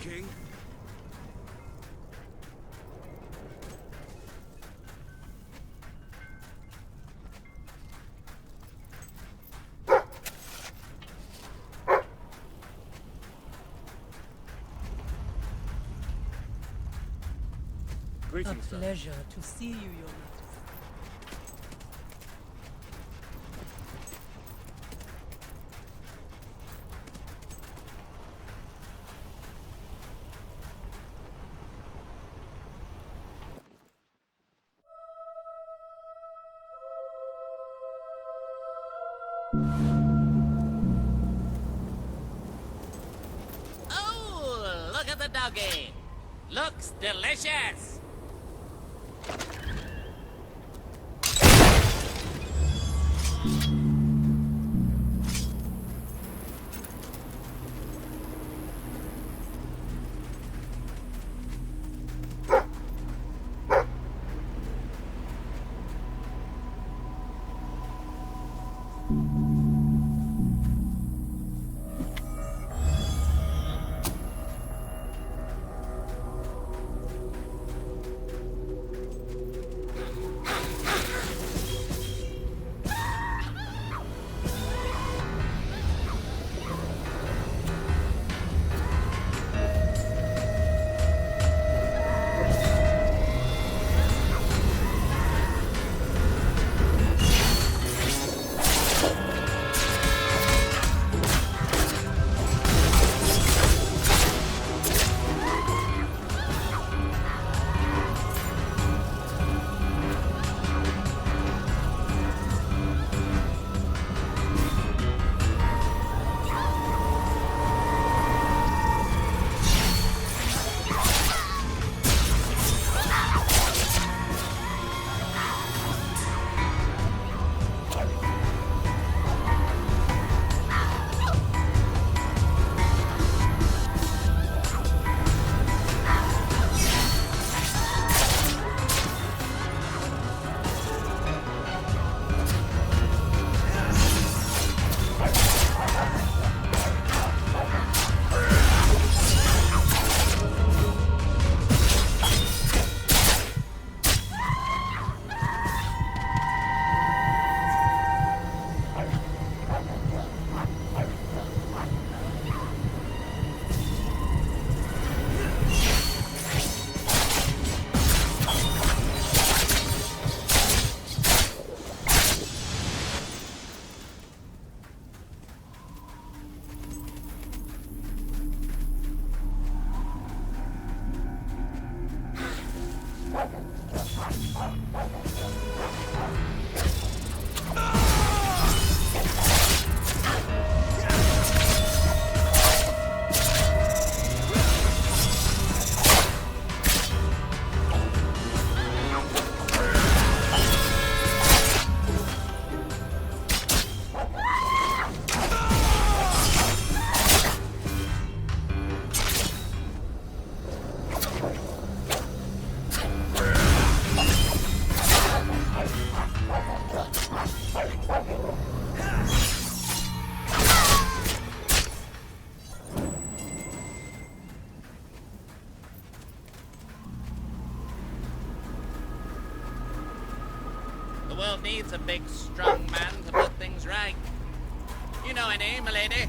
King? A Greetings, sir. pleasure to see you, Your Majesty. Oh, look at the doggy. Looks delicious. The world needs a big, strong man to put things right. You know any, milady?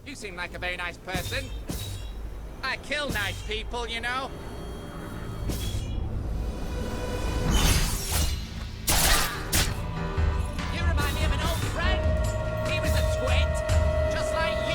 You seem like a very nice person. I kill nice people, you know. You remind me of an old friend. He was a twit, just like you.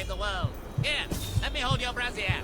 save the world. Here, let me hold your brassiere.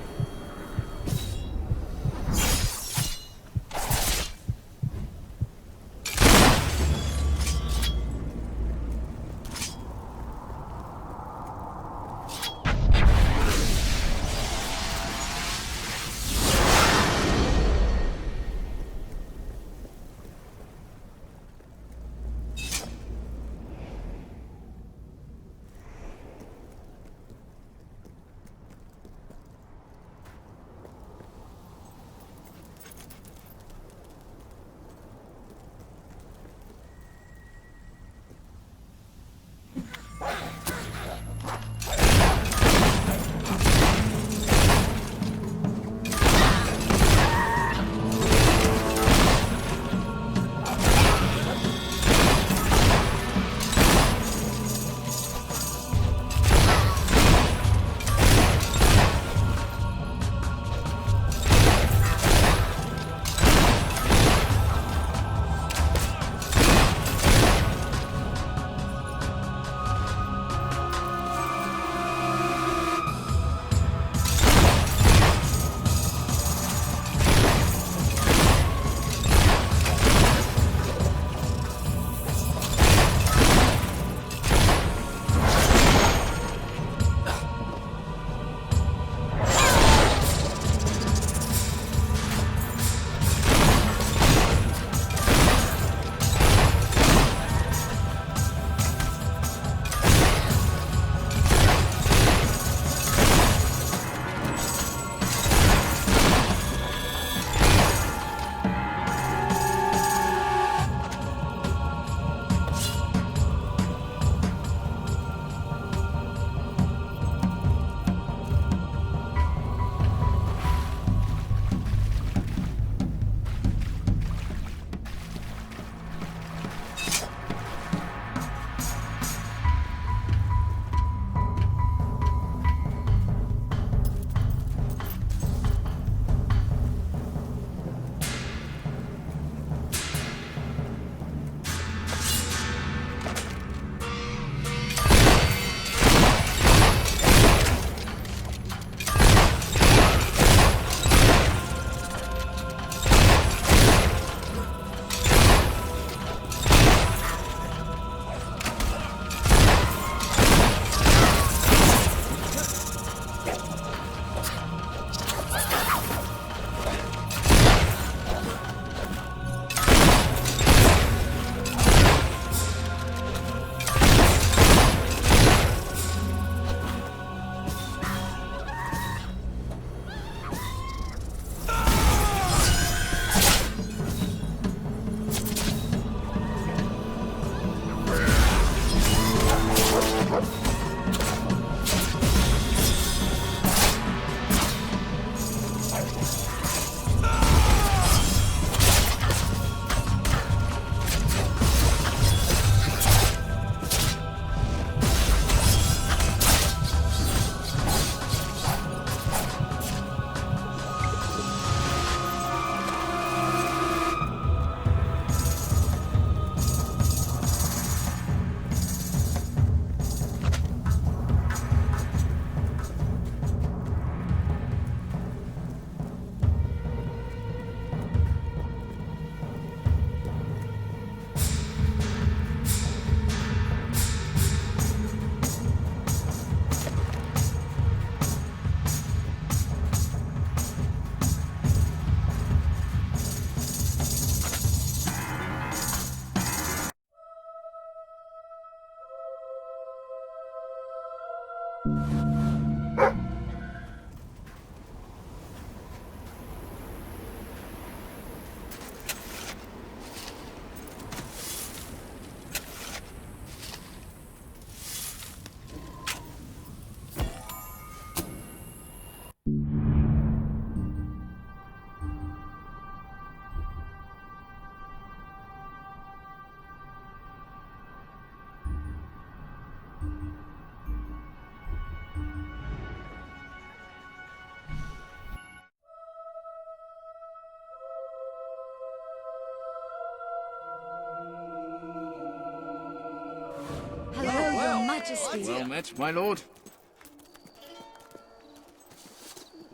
Majesty. Well met, my lord.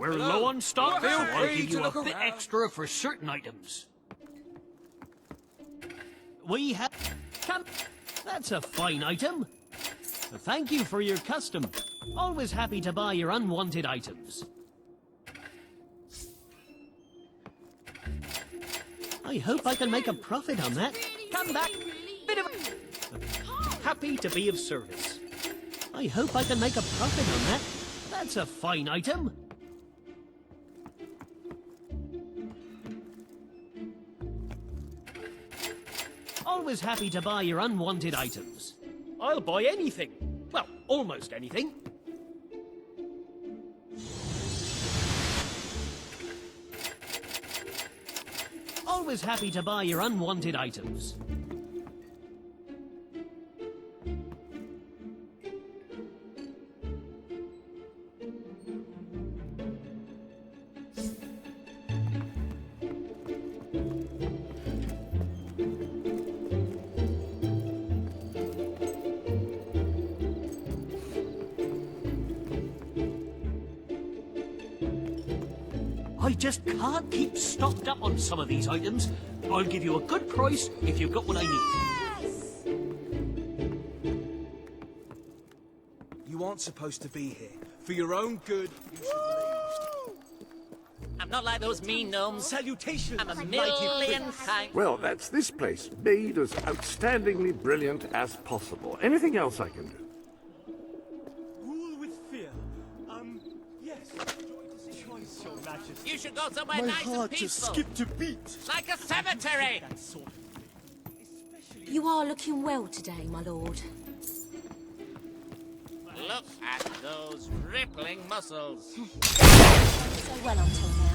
We're low on stock, so I'll free give to you a look bit around. extra for certain items. We have... Come... That's a fine item. Thank you for your custom. Always happy to buy your unwanted items. I hope I can make a profit on that. Come back. Bit of... Happy to be of service. I hope I can make a profit on that. That's a fine item. Always happy to buy your unwanted items. I'll buy anything. Well, almost anything. Always happy to buy your unwanted items. I just can't keep stocked up on some of these items. I'll give you a good price if you've got what I need. You aren't supposed to be here. For your own good, you should leave. I'm not like those mean gnomes. Salutations, I'm a mighty million prince. times. Well, that's this place, made as outstandingly brilliant as possible. Anything else I can do? Rule with fear. Yes. Choice, your majesty. You should go somewhere My nice and heart just peaceful. skipped a beat. Like a cemetery. That sort of thing. Especially You are looking well today, my lord. Look at those rippling muscles. So well until now.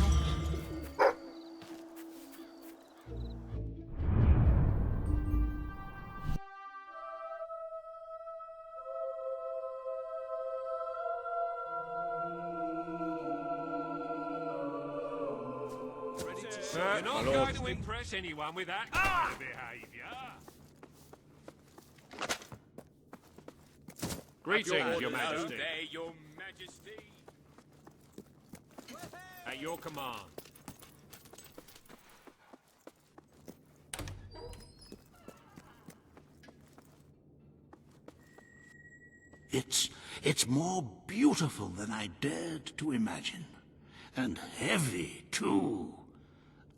You're not going to impress anyone with that kind of behaviour. Greetings, Your Majesty. There, Your Majesty. At your command. It's more beautiful than I dared to imagine. And heavy, too.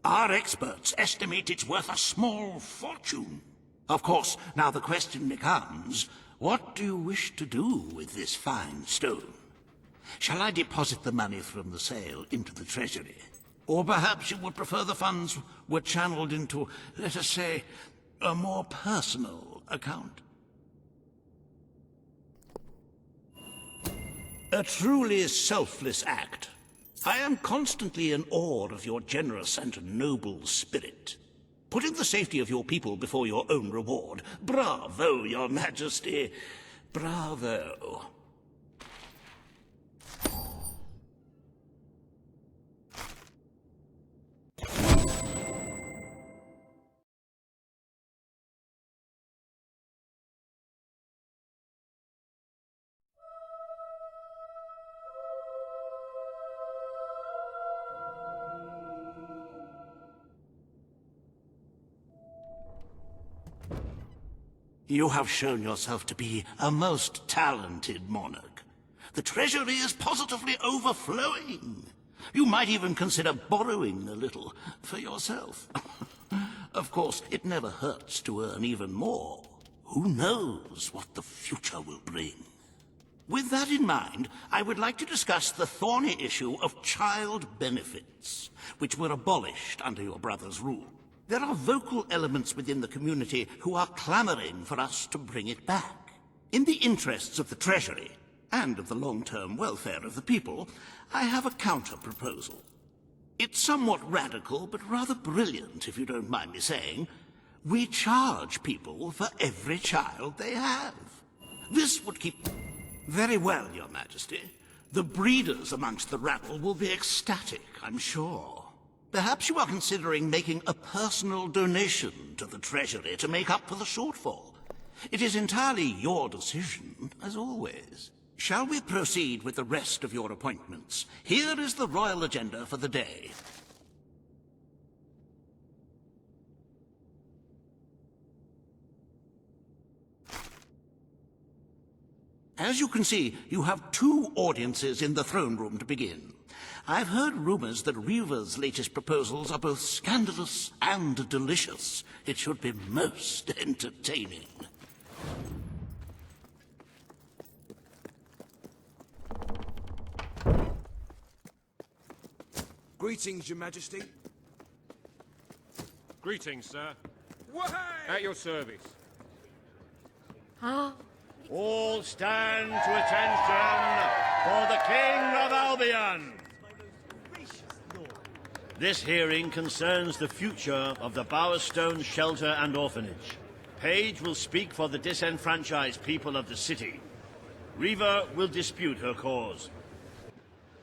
Our experts estimate it's worth a small fortune. Of course, now the question becomes, what do you wish to do with this fine stone? Shall I deposit the money from the sale into the treasury? Or perhaps you would prefer the funds were channeled into, let us say, a more personal account? A truly selfless act. I am constantly in awe of your generous and noble spirit. Putting the safety of your people before your own reward. Bravo, Your Majesty. Bravo. You have shown yourself to be a most talented monarch. The treasury is positively overflowing. You might even consider borrowing a little for yourself. Of course, it never hurts to earn even more. Who knows what the future will bring? With that in mind, I would like to discuss the thorny issue of child benefits, which were abolished under your brother's rule. There are vocal elements within the community who are clamoring for us to bring it back. In the interests of the Treasury, and of the long-term welfare of the people, I have a counter-proposal. It's somewhat radical, but rather brilliant, if you don't mind me saying. We charge people for every child they have. This would keep... Very well, Your Majesty. The breeders amongst the rabble will be ecstatic, I'm sure. Perhaps you are considering making a personal donation to the Treasury to make up for the shortfall. It is entirely your decision, as always. Shall we proceed with the rest of your appointments? Here is the royal agenda for the day. As you can see, you have 2 audiences in the throne room to begin. I've heard rumors that Riva's latest proposals are both scandalous and delicious. It should be most entertaining. Greetings, Your Majesty. Greetings, sir. At your service. All stand to attention for the King of Albion. This hearing concerns the future of the Bowerstone Shelter and Orphanage. Paige will speak for the disenfranchised people of the city. Riva will dispute her cause.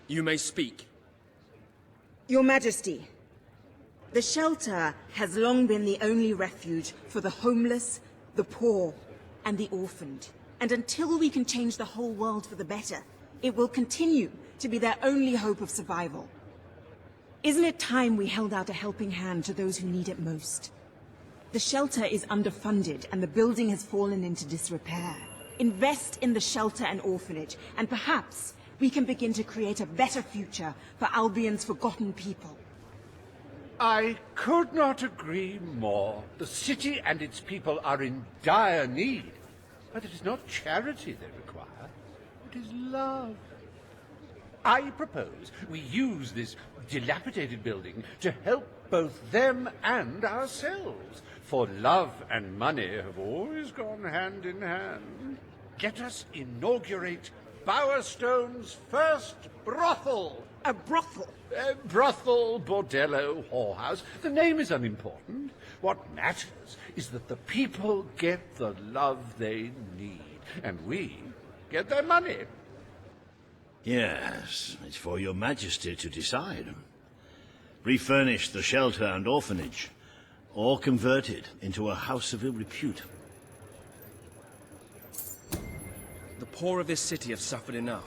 You may speak. Your Majesty, the shelter has long been the only refuge for the homeless, the poor, and the orphaned. And until we can change the whole world for the better, it will continue to be their only hope of survival. Isn't it time we held out a helping hand to those who need it most? The shelter is underfunded and the building has fallen into disrepair. Invest in the shelter and orphanage, and perhaps we can begin to create a better future for Albion's forgotten people. I could not agree more. The city and its people are in dire need. But it is not charity they require. It is love. I propose we use this dilapidated building to help both them and ourselves. For love and money have always gone hand in hand. Let us inaugurate Bowerstone's first brothel. A brothel? Brothel, bordello, whorehouse. The name is unimportant. What matters is that the people get the love they need, and we get their money. Yes, it's for your majesty to decide. Refurnish the shelter and orphanage, or convert it into a house of ill repute. The poor of this city have suffered enough.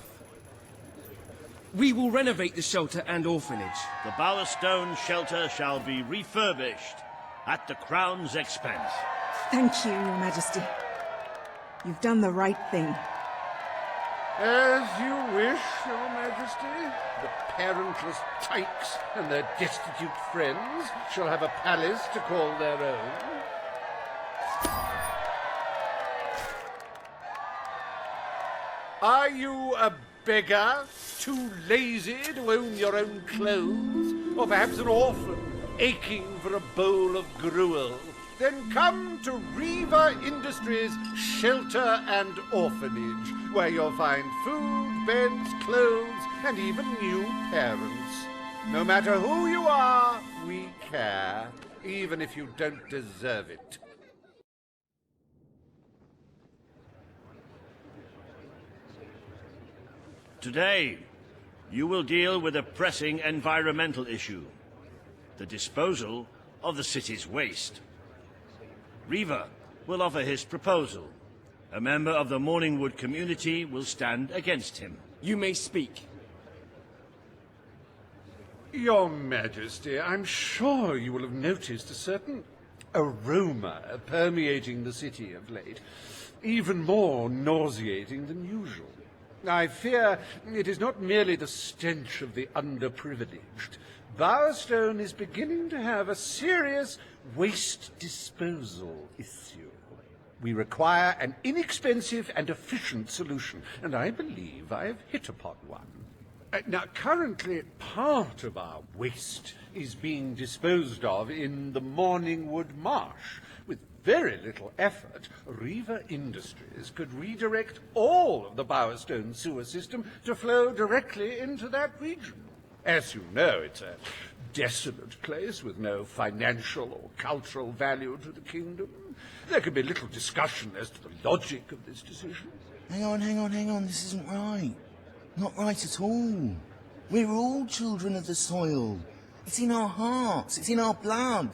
We will renovate the shelter and orphanage. The Bowerstone shelter shall be refurbished at the Crown's expense. Thank you, Your Majesty. You've done the right thing. As you wish, Your Majesty. The parentless tykes and their destitute friends shall have a palace to call their own. Are you a beggar, too lazy to own your own clothes? Or perhaps an orphan, aching for a bowl of gruel? Then come to Riva Industries Shelter and Orphanage, where you'll find food, beds, clothes, and even new parents. No matter who you are, we care, even if you don't deserve it. Today, you will deal with a pressing environmental issue. The disposal of the city's waste. Riva will offer his proposal. A member of the Morningwood community will stand against him. You may speak. Your Majesty, I'm sure you will have noticed a certain aroma permeating the city of late, even more nauseating than usual. I fear it is not merely the stench of the underprivileged. Bowerstone is beginning to have a serious waste disposal issue. We require an inexpensive and efficient solution, and I believe I have hit upon one. Now, currently, part of our waste is being disposed of in the Morningwood Marsh. With very little effort, Riva Industries could redirect all of the Bowerstone sewer system to flow directly into that region. As you know, it's a desolate place with no financial or cultural value to the kingdom. There can be little discussion as to the logic of this decision. Hang on, this isn't right. Not right at all. We're all children of the soil. It's in our hearts, it's in our blood.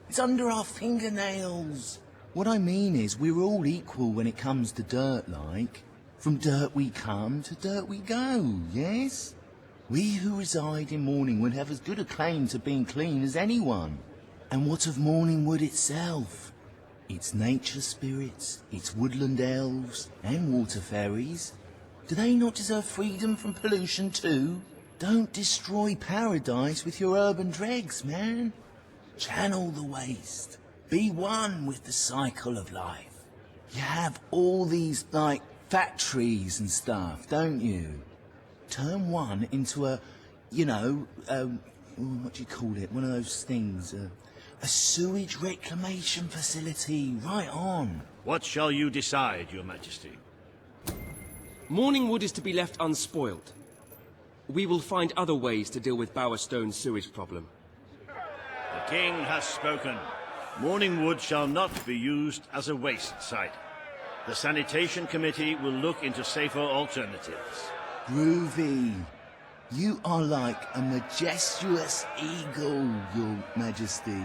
It's under our fingernails. What I mean is, we're all equal when it comes to dirt, like. From dirt we come, to dirt we go, yes? We who reside in Morningwood have as good a claim to being clean as anyone. And what of Morningwood itself? Its nature spirits, its woodland elves, and water fairies. Do they not deserve freedom from pollution too? Don't destroy paradise with your urban dregs, man. Channel the waste. Be one with the cycle of life. You have all these, like, factories and stuff, don't you? Turn one into a, what do you call it? One of those things, a sewage reclamation facility, right on. What shall you decide, Your Majesty? Morningwood is to be left unspoiled. We will find other ways to deal with Bowerstone's sewage problem. The King has spoken. Morningwood shall not be used as a waste site. The Sanitation Committee will look into safer alternatives. Groovy. You are like a majestuous eagle, Your Majesty.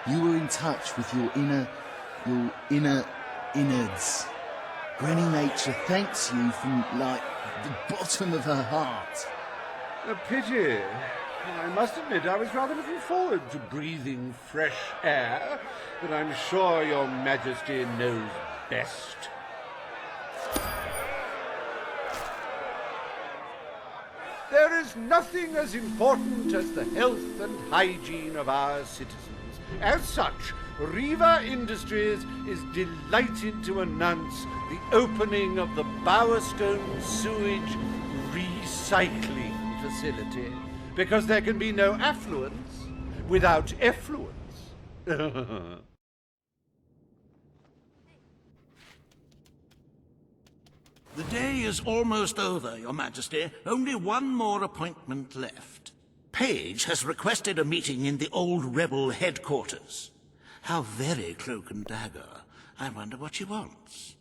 You were in touch with your inner innards. Granny Nature thanks you from, like, the bottom of her heart. A pity. I must admit I was rather looking forward to breathing fresh air, but I'm sure Your Majesty knows best. There is nothing as important as the health and hygiene of our citizens. As such, Riva Industries is delighted to announce the opening of the Bowerstone Sewage Recycling Facility, because there can be no affluence without effluence. The day is almost over, Your Majesty. Only one more appointment left. Page has requested a meeting in the old rebel headquarters. How very cloak and dagger. I wonder what she wants.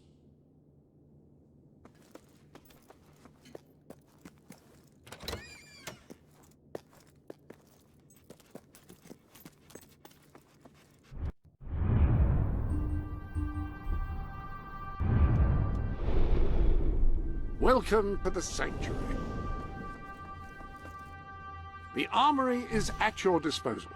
Welcome to the Sanctuary. The armory is at your disposal.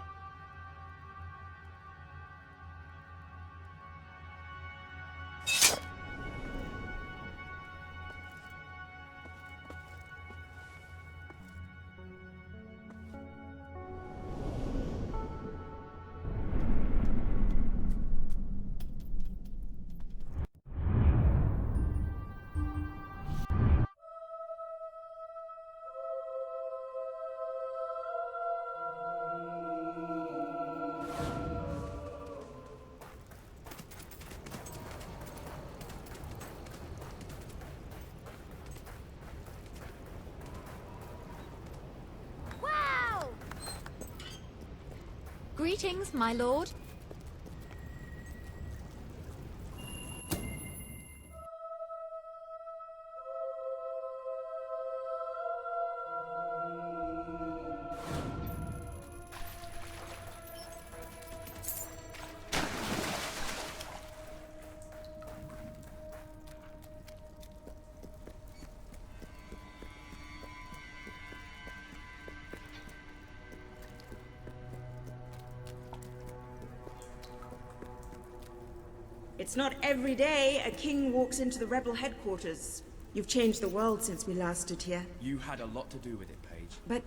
Greetings, my lord. It's not every day a king walks into the rebel headquarters. You've changed the world since we last stood here. You had a lot to do with it, Paige. But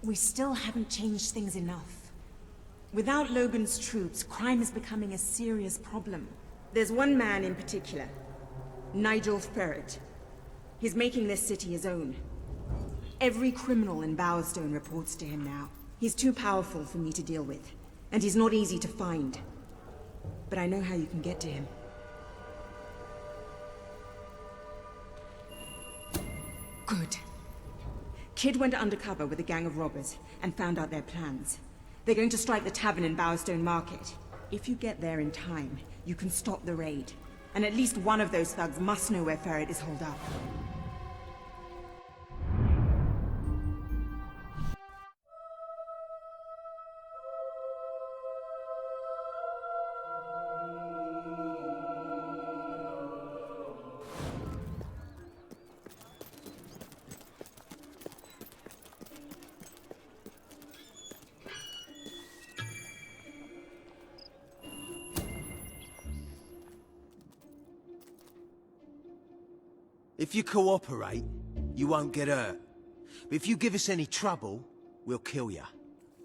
we still haven't changed things enough. Without Logan's troops, crime is becoming a serious problem. There's one man in particular, Nigel Ferret. He's making this city his own. Every criminal in Bowerstone reports to him now. He's too powerful for me to deal with, and he's not easy to find. But I know how you can get to him. Good. Kid went undercover with a gang of robbers and found out their plans. They're going to strike the tavern in Bowerstone Market. If you get there in time, you can stop the raid. And at least one of those thugs must know where Ferret is holed up. If you cooperate, you won't get hurt. But if you give us any trouble, we'll kill you.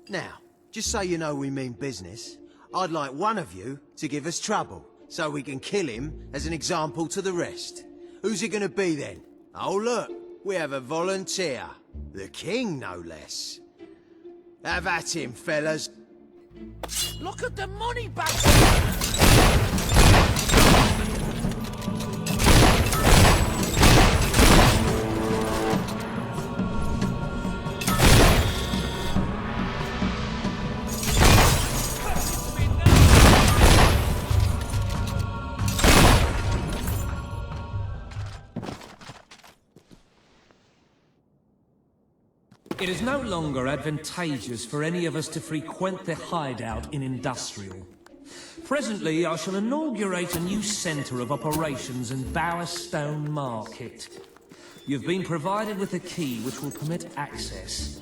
Now, just so you know we mean business, I'd like one of you to give us trouble, so we can kill him as an example to the rest. Who's it gonna be then? Oh look, we have a volunteer. The king, no less. Have at him, fellas. Look at the money back! It is no longer advantageous for any of us to frequent the hideout in Industrial. Presently, I shall inaugurate a new centre of operations in Bowerstone Market. You've been provided with a key which will permit access.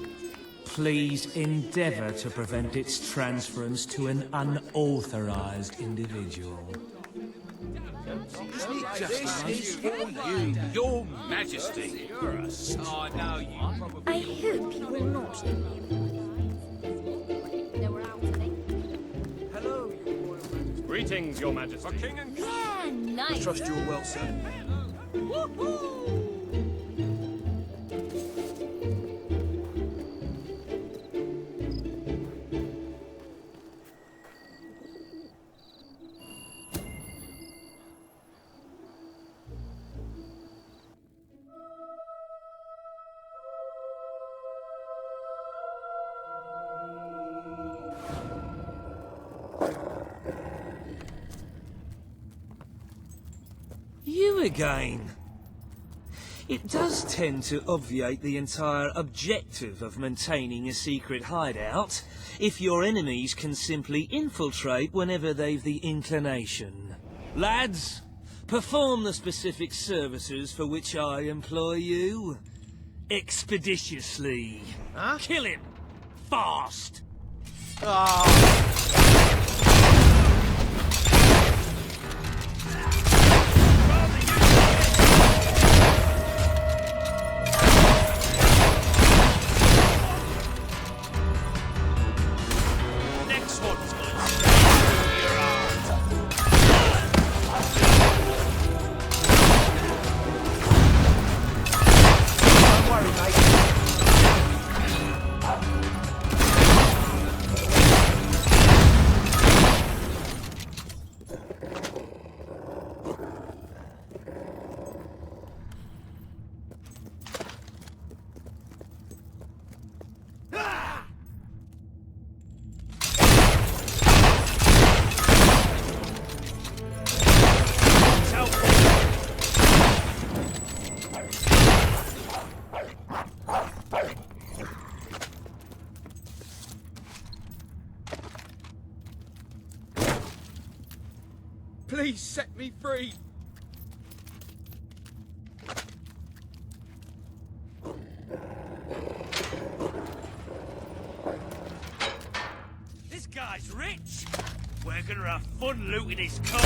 Please endeavour to prevent its transference to an unauthorised individual. This is for you, your majesty. You're a star now, you probably... I hope you will not. Hello, your royal majesty. Greetings, your majesty. For king and... Yeah, nice. Trust you well, sir. Woohoo! You again. It does tend to obviate the entire objective of maintaining a secret hideout if your enemies can simply infiltrate whenever they've the inclination. Lads, perform the specific services for which I employ you. Expeditiously. Huh? Kill him. Fast. Next one's good. Don't worry, mate. Please set me free. This guy's rich. We're gonna have fun looting his cars.